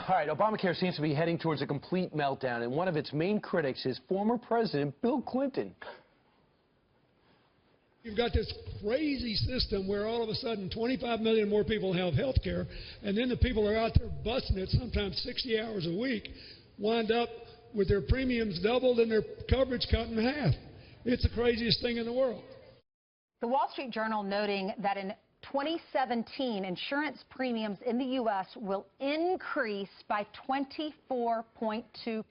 All right, Obamacare seems to be heading towards a complete meltdown, and one of its main critics is former President Bill Clinton. You've got this crazy system where all of a sudden 25 million more people have health care, and then the people who are out there busting it sometimes 60 hours a week wind up with their premiums doubled and their coverage cut in half. It's the craziest thing in the world. The Wall Street Journal noting that in 2017, insurance premiums in the U.S. will increase by 24.2%.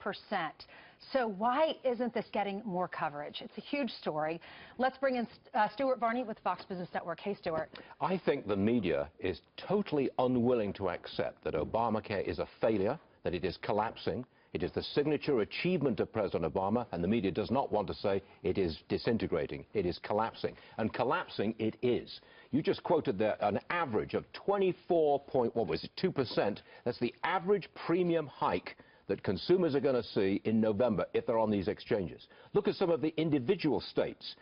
So why isn't this getting more coverage? It's a huge story. Let's bring in Stuart Varney with Fox Business Network. Hey, Stuart. I think the media is totally unwilling to accept that Obamacare is a failure, that it is collapsing. It is the signature achievement of President Obama, and the media does not want to say it is disintegrating. It is collapsing. And collapsing it is. You just quoted there an average of 24.2%. That's the average premium hike that consumers are going to see in November if they're on these exchanges. Look at some of the individual states.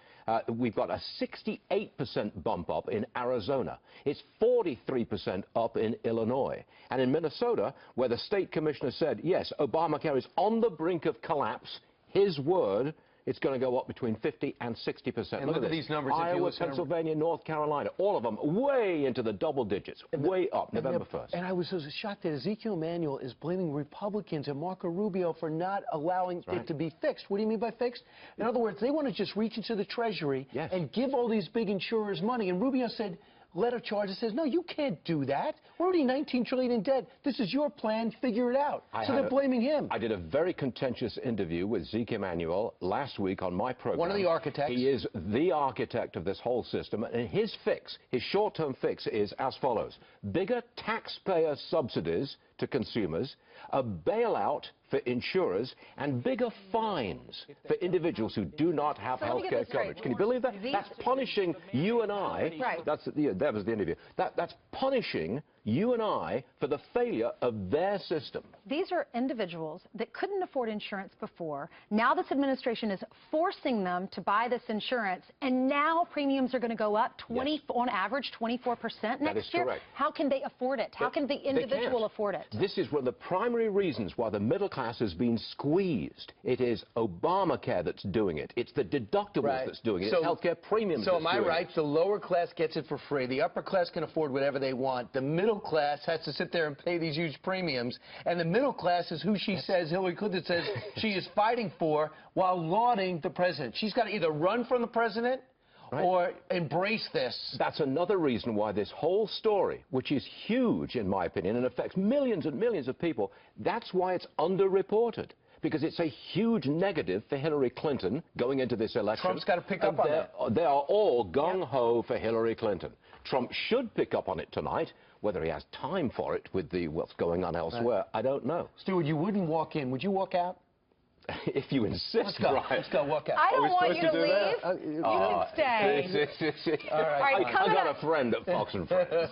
We've got a 68% bump up in Arizona. It's 43% up in Illinois. And in Minnesota, where the state commissioner said, yes, Obamacare is on the brink of collapse, his word, it's going to go up between 50 and 60%. And look at these numbers. Iowa, Pennsylvania, North Carolina, all of them way into the double digits, way up, November 1st. And I was so shocked that Ezekiel Emanuel is blaming Republicans and Marco Rubio for not allowing it to be fixed. What do you mean by fixed? In other words, they want to just reach into the Treasury and give all these big insurers money. And Rubio said, letter charge that says, no, you can't do that. We're already $19 trillion in debt. This is your plan. Figure it out. So they're blaming him. I did a very contentious interview with Zeke Emanuel last week on my program. One of the architects. He is the architect of this whole system. And his fix, his short-term fix is as follows. Bigger taxpayer subsidies to consumers, a bailout for insurers, and bigger fines for individuals who do not have health care coverage. Can you believe that? That's punishing you and I. Right. That was the interview. That's punishing you and I for the failure of their system. These are individuals that couldn't afford insurance before. Now this administration is forcing them to buy this insurance, and now premiums are going to go up on average 24% next year. Correct. How can they afford it? How can the individual afford it? This is one of the primary reasons why the middle class has been squeezed. It is Obamacare that's doing it. It's the deductibles that's doing it. It's healthcare premiums. So am I right? The lower class gets it for free. The upper class can afford whatever they want. The middle class has to sit there and pay these huge premiums. And the middle class is who she says, Hillary Clinton says, she is fighting for while lauding the president. She's got to either run from the president or embrace this. That's another reason why this whole story, which is huge in my opinion and affects millions and millions of people, that's why it's underreported. Because it's a huge negative for Hillary Clinton going into this election. Trump's got to pick up on that. They are all gung-ho for Hillary Clinton. Trump should pick up on it tonight. Whether he has time for it with what's going on elsewhere, I don't know. Stuart, you wouldn't walk in. Would you walk out? If you insist, let's go. Brian. Let's go walk out. I don't want you to leave. You can stay. All right. I got a friend at Fox and Friends.